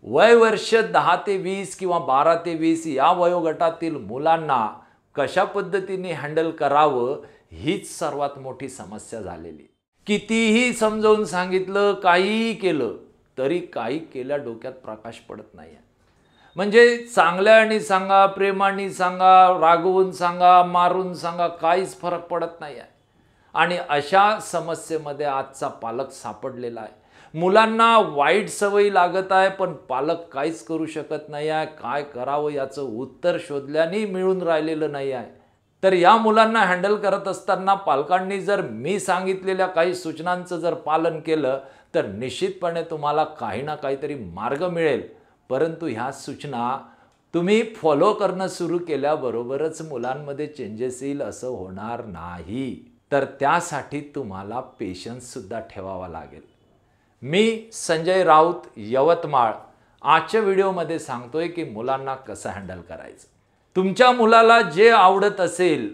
वय वर्ष 10 ते 20 किंवा 12 ते 20 या वयोगटातील मुलांना कशा पद्धतीने हँडल करावं हीच सर्वात मोठी समस्या झालेली। कितीही समजावून सांगितलं, काहीही केलं तरी काही केल्या डोक्यात प्रकाश पडत नाही। म्हणजे चांगल्याने सांगा, प्रेमाने सांगा, रागवून सांगा, मारून सांगा, काहीच फरक पडत नाही आहे। आणि अशा समस्येमध्ये आजचा पालक सापडलेला आहे। मुलांना वाईट सवयी लागत आहे पण पालक काहीच करू शकत नाही आहे। काय करावं याचं उत्तर शोधल्याने मिळून राहिलेलं नाही आहे। तर या मुलांना हँडल करत असताना पालकांनी जर मी सांगितलेल्या काही सूचनांचं जर पालन केलं तर निश्चितपणे तुम्हाला काही ना काहीतरी मार्ग मिळेल। परंतु ह्या सूचना तुम्ही फॉलो करणं सुरू केल्याबरोबरच मुलांमध्ये चेंजेस येईल असं होणार नाही। तर त्यासाठी तुम्हाला पेशन्स सुद्धा ठेवावा लागेल। मी संजय राऊत, यवतमाळ, आजच्या व्हिडिओमध्ये सांगतोय की मुलांना कसं हँडल करायचं। तुमच्या मुलाला जे आवडत असेल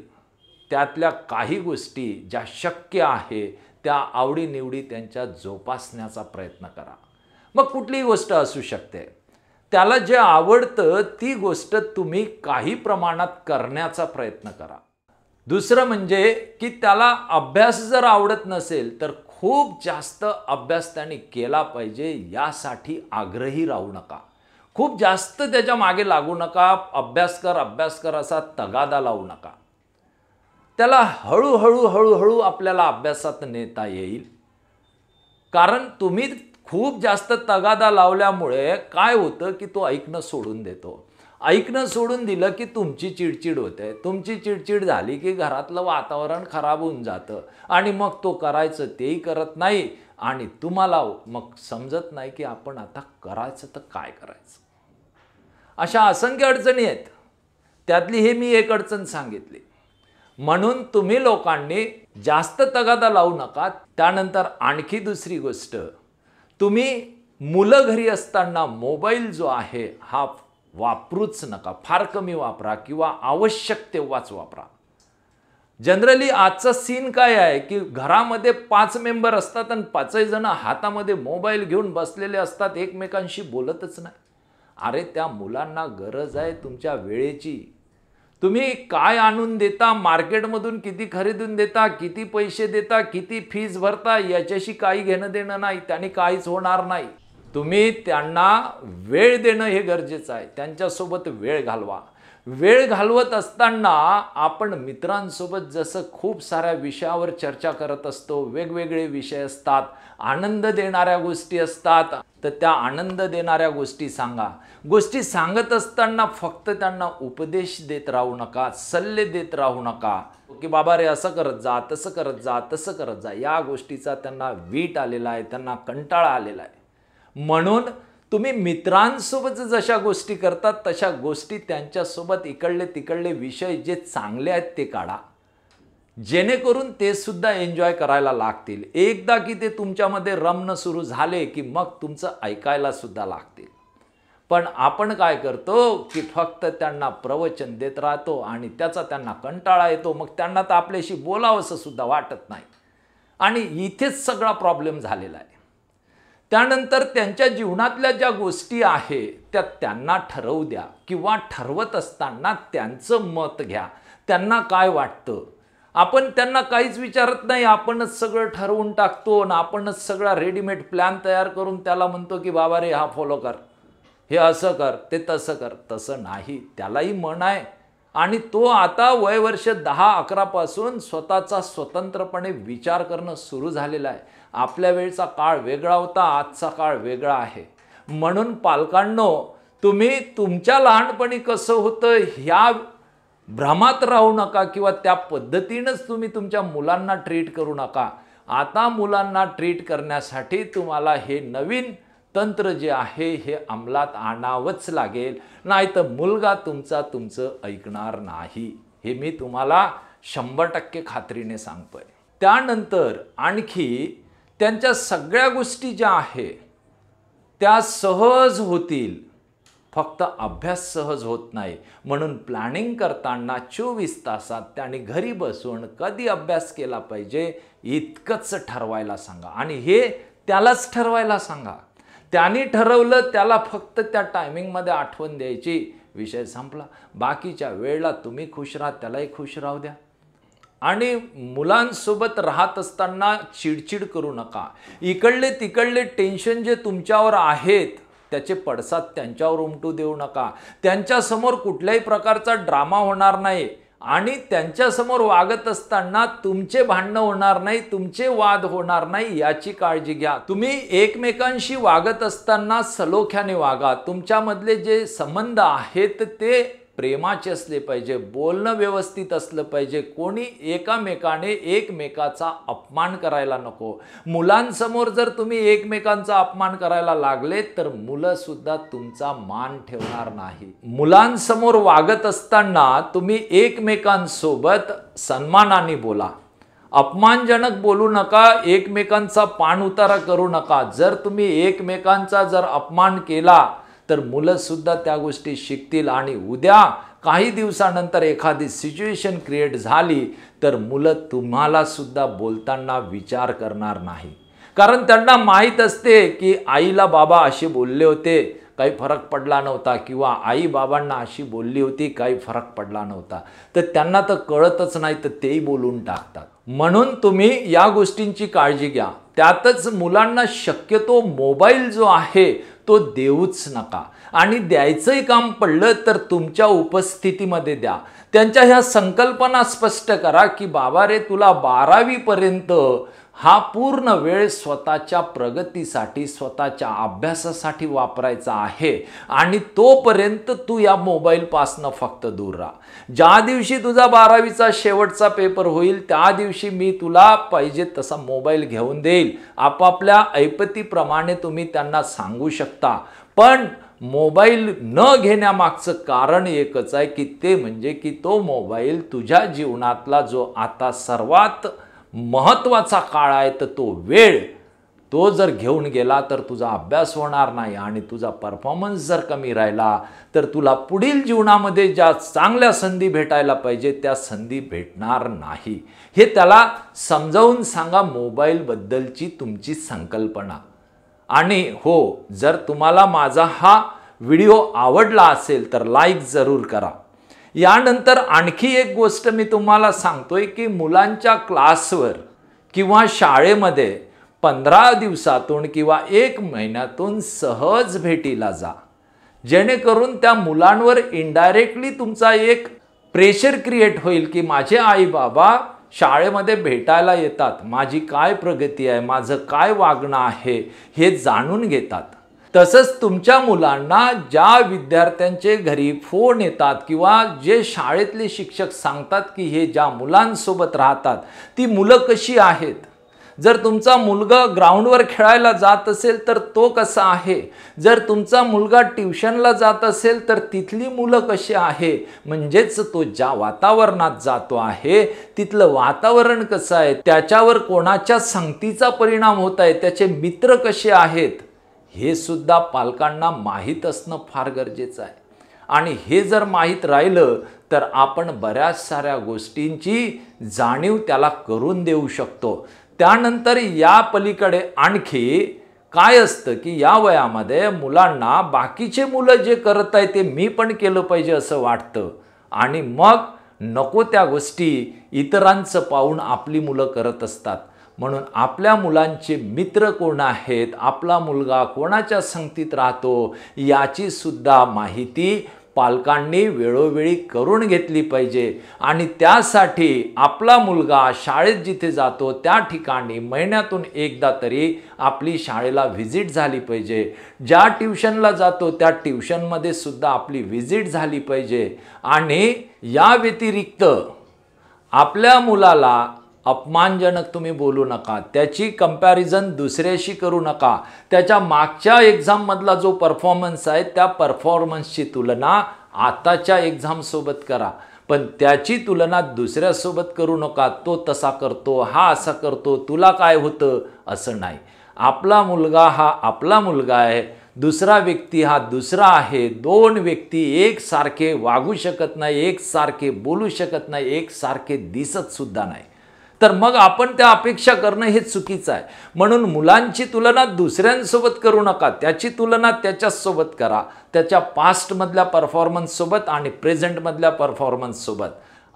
त्यातल्या काही गोष्टी ज्या शक्य आहे त्या आवडीनिवडी त्यांच्या जोपासण्याचा प्रयत्न करा। मग कुठलीही गोष्ट असू शकते, त्याला जे आवडतं ती गोष्ट तुम्ही काही प्रमाणात करण्याचा प्रयत्न करा। दुसरं म्हणजे की त्याला अभ्यास जर आवडत नसेल तर खूप जास्त अभ्यास त्याने केला पाहिजे यासाठी आग्रही राहू नका। खूप जास्त त्याच्या मागे लागू नका। अभ्यास कर असा तगादा लावू नका। त्याला हळूहळू आपल्याला अभ्यासात नेता येईल। कारण तुम्ही खूप जास्त तगादा लावल्यामुळे काय होतं की तो ऐकणं सोडून देतो। ऐकणं सोडून दिलं की तुमची चिडचिड होते। तुमची चिडचिड झाली की घरातलं वातावरण खराब होऊन जातं आणि मग तो करायचं तेही करत नाही आणि तुम्हाला मग समजत नाही की आपण आता करायचं तर काय करायचं। अशा असंख्य अडचणी आहेत, त्यातली हे मी एक अडचण सांगितली। म्हणून तुम्ही लोकांनी जास्त तगादा लावू नका। त्यानंतर आणखी दुसरी गोष्ट, तुम्ही मुलं घरी असताना मोबाईल जो आहे हा वापरूच नका। फार कमी वापरा किंवा आवश्यक तेव्हाच वापरा। जनरली आजचा सीन काय आहे की घरामध्ये 5 मेंबर असतात आणि 5 जण हातामध्ये मोबाईल घेऊन बसलेले असतात, एकमेकांशी बोलतच नाही। अरे त्या मुलांना गरज आहे तुमच्या वेळेची। तुम्ही काय आणून देता, मार्केटमधून किती खरेदून देता, किती पैसे देता, किती फीस भरता याच्याशी काही घेणं देणं नाही। त्याने काहीच होणार नाही। तुम्ही त्यांना वेळ देणं हे गरजेचं आहे। त्यांच्यासोबत वेळ घालवा। वेळ घालवत असताना आपण मित्रांसोबत जसं खूप साऱ्या विषयावर चर्चा करत असतो, वेगवेगळे विषय असतात, आनंद देणाऱ्या गोष्टी असतात, तर त्या आनंद देणाऱ्या गोष्टी सांगा। गोष्टी सांगत असताना फक्त त्यांना उपदेश देत राहू नका, सल्ले देत राहू नका की बाबा रे असं करत जा, तसं करत जा, तसं करत जा। या गोष्टीचा त्यांना वीट आलेला आहे, त्यांना कंटाळा आलेला आहे। म्हणून तुम्ही मित्रांसोबत जशा गोष्टी करतात तशा गोष्टी त्यांच्यासोबत इकडले तिकडले विषय जे चांगले आहेत ते काढा, जेणेकरून ते सुद्धा एन्जॉय करायला लागतील। एकदा की ते तुमच्यामध्ये रमणं सुरू झाले की मग तुमचं ऐकायला सुद्धा लागतील। पण आपण काय करतो की फक्त त्यांना प्रवचन देत राहतो आणि त्याचा त्यांना कंटाळा येतो। मग त्यांना तर आपल्याशी बोलावंसं सुद्धा वाटत नाही आणि इथेच सगळा प्रॉब्लेम झालेला आहे। त्यानंतर त्यांच्या जीवनातल्या ज्या गोष्टी आहेत त्या त्यांना ठरवू द्या किंवा ठरवत असताना त्यांचं मत घ्या। त्यांना काय वाटतं, आपण त्यांना काहीच विचारत नाही, आपणच सगळं ठरवून टाकतो आणि आपणच सगळा रेडीमेड प्लॅन तयार करून त्याला म्हणतो की बाबा रे हा फॉलो कर, हे असं कर, ते तसं कर। तसं नाही, त्यालाही मन आहे आणि तो आता वय वर्ष 10-11 पासून स्वतःचा स्वतंत्रपणे विचार करणं सुरू झालेला आहे। आपल्या वेळचा काळ वेगळा होता, आजचा काळ वेगळा आहे। म्हणून पालकांनो, तुम्ही तुमच्या लहानपणी कसं होतं ह्या भ्रमात राहू नका किंवा त्या पद्धतीनेच तुम्ही तुमच्या मुलांना ट्रीट करू नका। आता मुलांना ट्रीट करण्यासाठी तुम्हाला हे नवीन तंत्र जे आहे हे अंमलात आणावंच लागेल, नाहीतर मुलगा तुमचं ऐकणार नाही। हे मी तुम्हाला 100% खात्रीने सांगतोय। त्यानंतर आणखी त्यांच्या सगळ्या गोष्टी ज्या आहेत त्या सहज होतील, फक्त अभ्यास सहज होत नाही। म्हणून प्लॅनिंग करताना 24 तासात त्यांनी घरी बसून कधी अभ्यास केला पाहिजे इतकंच ठरवायला सांगा आणि हे त्यालाच ठरवायला सांगा। त्यांनी ठरवलं त्याला फक्त त्या टायमिंगमध्ये आठवण द्यायची, विषय संपला. बाकीच्या वेळेला तुम्ही खुश राहा, त्यालाही खुश राहू द्या. आणि मुलांसोबत राहत असताना चिडचिड करू नका. इकडले तिकडले टेन्शन जे तुमच्यावर आहेत त्याचे पडसाद त्यांच्यावर उमटू देऊ नका. त्यांच्यासमोर कुठल्याही प्रकारचा ड्रामा होणार नाही आणि त्यांच्यासमोर वागत असताना तुमचे भांडणं होणार नाही, तुमचे वाद होणार नाही याची काळजी घ्या. तुम्ही एकमेकांशी वागत असताना सलोख्याने वागा. तुमच्यामधले जे संबंध आहेत ते प्रेमाचे असले पाहिजे, बोलणं व्यवस्थित असलं पाहिजे. कोणी एकामेकाने एकमेकाचा अपमान करायला नको. मुलांसमोर जर तुम्ही एकमेकांचा अपमान करायला लागले तर मुलं सुद्धा तुमचा मान ठेवणार नाही. मुलांसमोर वागत असताना तुम्ही एकमेकांसोबत सन्मानाने बोला. अपमानजनक बोलू नका, एकमेकांचा पान उतारा करू नका. जर तुम्ही एकमेकांचा जर अपमान केला तर मुलं सुद्धा त्या गोष्टी शिकतील आणि उद्या काही दिवसानंतर एखादी सिच्युएशन क्रिएट झाली तर मुलं तुम्हाला सुद्धा बोलताना विचार करणार नाही. कारण त्यांना माहीत असते की आईला बाबा असे बोलले होते, काही फरक पडला नव्हता, किंवा आई बाबांना अशी बोलली होती, काही फरक पडला नव्हता. तर त्यांना तर कळतच नाही तर तेही बोलून टाकतात. म्हणून तुम्ही या गोष्टींची काळजी घ्या. त्यातच मुलांना शक्यतो मोबाईल जो आहे तो देऊच नका. आणि द्यायचंही काम पडलं तर तुमच्या उपस्थितीमध्ये द्या. त्यांच्या ह्या संकल्पना स्पष्ट करा की बाबा रे, तुला 12वी पर्यंत हा पूर्ण वेळ स्वतःच्या प्रगतीसाठी, स्वतःच्या अभ्यासासाठी वापरायचा आहे आणि तोपर्यंत तू या मोबाईलपासनं फक्त दूर राहा. ज्या दिवशी तुझा 12वीचा शेवटचा पेपर होईल त्या दिवशी मी तुला पाहिजे तसा मोबाईल घेऊन देईल. आपापल्या ऐपतीप्रमाणे तुम्ही त्यांना सांगू शकता. पण मोबाईल न घेण्यामागचं कारण एकच आहे की ते म्हणजे की तो मोबाईल तुझ्या जीवनातला जो आता सर्वात महत्त्वाचा काळ आहे तर तो वेळ तो जर घेऊन गेला तर तुझा अभ्यास होणार नाही आणि तुझा परफॉर्मन्स जर कमी राहिला तर तुला पुढील जीवनामध्ये ज्या चांगल्या संधी भेटायला पाहिजे त्या संधी भेटणार नाही. हे त्याला समजावून सांगा मोबाईलबद्दलची तुमची संकल्पना. आणि हो, जर तुम्हाला माझा हा व्हिडिओ आवडला असेल तर लाईक जरूर करा. यानंतर आणखी एक गोष्ट मी तुम्हाला सांगतोय की मुलांच्या क्लासवर किंवा शाळेमध्ये 15 दिवसातून किंवा 1 महिन्यातून सहज भेटीला जा. जेणेकरून त्या मुलांवर इनडायरेक्टली तुमचा एक प्रेशर क्रिएट होईल की माझे आई बाबा शाळेमध्ये भेटायला येतात, माझी काय प्रगती आहे, माझं काय वागणं आहे हे जाणून घेतात. तसंच तुमच्या मुलांना ज्या विद्यार्थ्यांचे घरी फोन येतात किंवा जे शाळेतले शिक्षक सांगतात की हे ज्या मुलांसोबत राहतात ती मुलं कशी आहेत, जर तुमचा मुलगा ग्राउंडवर खेळायला जात असेल तर तो कसा आहे, जर तुमचा मुलगा ट्युशनला जात असेल तर तिथली मुलं कशी आहे, म्हणजेच तो ज्या वातावरणात जातो आहे तिथलं वातावरण कसं आहे, त्याच्यावर कोणाच्या संगतीचा परिणाम होत आहे, त्याचे मित्र कसे आहेत, हे सुद्धा पालकांना माहीत असणं फार गरजेचं आहे. आणि हे जर माहीत राहिलं तर आपण बऱ्याच साऱ्या गोष्टींची जाणीव त्याला करून देऊ शकतो. त्यानंतर या पलीकडे आणखी काय असतं की या वयामध्ये मुलांना बाकीचे मुलं जे करत आहे ते मी पण केलं पाहिजे असं वाटतं आणि मग नको त्या गोष्टी इतरांचं पाहून आपली मुलं करत असतात. म्हणून आपल्या मुलांचे मित्र कोण आहेत, आपला मुलगा कोणाच्या संगतीत राहतो याची सुद्धा माहिती पालकांनी वेळोवेळी करून घेतली पाहिजे. आणि त्यासाठी आपला मुलगा शाळेत जिथे जातो त्या ठिकाणी महिन्यातून एकदा तरी आपली शाळेला व्हिजिट झाली पाहिजे. ज्या ट्युशनला जातो त्या ट्युशनमध्ये सुद्धा आपली व्हिजिट झाली पाहिजे. आणि या व्यतिरिक्त आपल्या मुलाला अपमानजनक तुम्ही बोलू नका, त्याची कंपॅरिझन दुसऱ्याशी करू नका. त्याच्या मागच्या एक्झाममधला जो परफॉर्मन्स आहे त्या परफॉर्मन्सची तुलना आताच्या एक्झामसोबत करा, पण त्याची तुलना दुसऱ्यासोबत करू नका. तो तसा करतो, हा असा करतो, तुला काय होतं असं नाही. आपला मुलगा हा आपला मुलगा आहे, दुसरा व्यक्ती हा दुसरा आहे. दोन व्यक्ती एकसारखे वागू शकत नाही, एकसारखे बोलू शकत नाही, एकसारखे दिसत सुद्धा नाही. तर मग आपण त्या अपेक्षा करणं हे चुकीचं आहे. म्हणून मुलांची तुलना दुसऱ्यांसोबत करू नका, त्याची तुलना त्याच्यासोबत करा, त्याच्या पास्टमधल्या परफॉर्मन्ससोबत आणि प्रेझेंटमधल्या परफॉर्मन्ससोबत.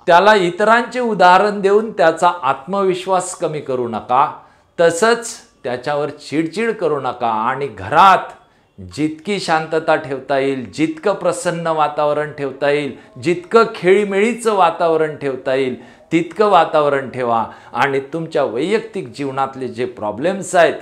त्याला इतरांचे उदाहरण देऊन त्याचा आत्मविश्वास कमी करू नका, तसंच त्याच्यावर चिडचिड करू नका. आणि घरात जितकी शांतता ठेवता येईल, जितकं प्रसन्न वातावरण ठेवता येईल, जितकं खेळीमेळीचं वातावरण ठेवता येईल तितकं वातावरण ठेवा. आणि तुमच्या वैयक्तिक जीवनातले जे प्रॉब्लेम्स आहेत,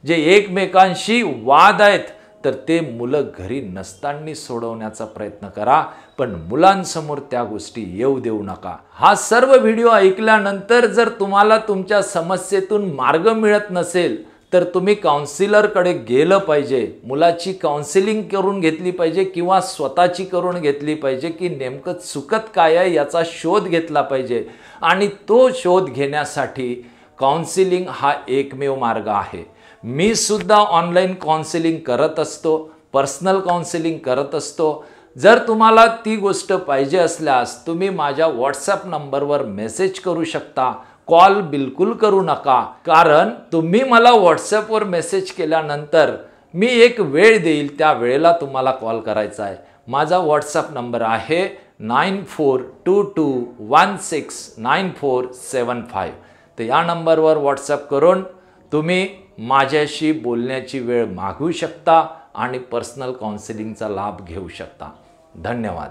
जे एकमेकांशी वाद आहेत, तर ते मुलं घरी नसताना सोडवण्याचा प्रयत्न करा, पण मुलांसमोर त्या गोष्टी येऊ देऊ नका. हा सर्व व्हिडिओ ऐकल्यानंतर जर तुम्हाला तुमच्या समस्येतून मार्ग मिळत नसेल तर तुम्ही काउन्सिलरकडे गेलं पाहिजे. मुलाची काउन्सिलिंग करून घेतली पाहिजे किंवा स्वतःची करून घेतली पाहिजे की नेमकं चुकत काय आहे याचा शोध घेतला पाहिजे. आणि तो शोध घेण्यासाठी काउन्सिलिंग हा एकमेव मार्ग आहे. मी सुद्धा ऑनलाईन काउन्सिलिंग करत असतो, पर्सनल काउन्सिलिंग करत असतो. जर तुम्हाला ती गोष्ट पाहिजे असल्यास तुम्ही माझ्या व्हॉट्सॲप नंबरवर मेसेज करू शकता. कॉल बिलकुल करू नका, कारण तुम्ही मला व्हॉट्सॲपवर मेसेज केल्यानंतर मी एक वेळ देईल, त्या वेळेला तुम्हाला कॉल करायचा आहे. माझा व्हॉट्सॲप नंबर आहे 9422169475. तर या नंबरवर व्हॉट्सॲप करून तुम्ही माझ्याशी बोलण्याची वेळ मागू शकता आणि पर्सनल काउन्सिलिंगचा लाभ घेऊ शकता. धन्यवाद.